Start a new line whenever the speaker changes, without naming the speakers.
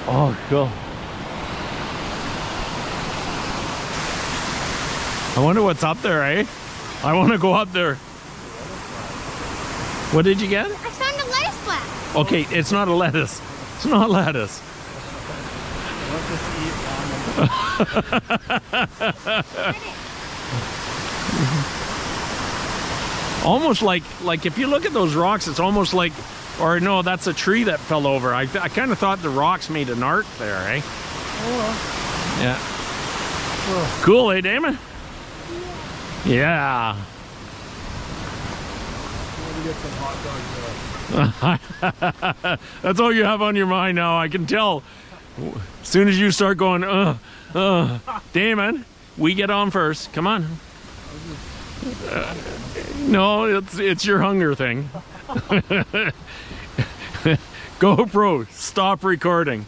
Oh, cool. I wonder what's up there, eh? I want to go up there. What did you get?
I found a lettuce plant.
Okay, it's not a lettuce. It's not lettuce. Almost like if you look at those rocks, it's almost like, or no, that's a tree that fell over. I kind of thought the rocks made an arc there, eh?
Oh.
Yeah.
Oh.
Cool, eh, Damon? Yeah.
Maybe get some hot dogs there.
That's all you have on your mind now. I can tell. As soon as you start going, Damon, we get on first. Come on. No, it's your hunger thing. GoPro, stop recording.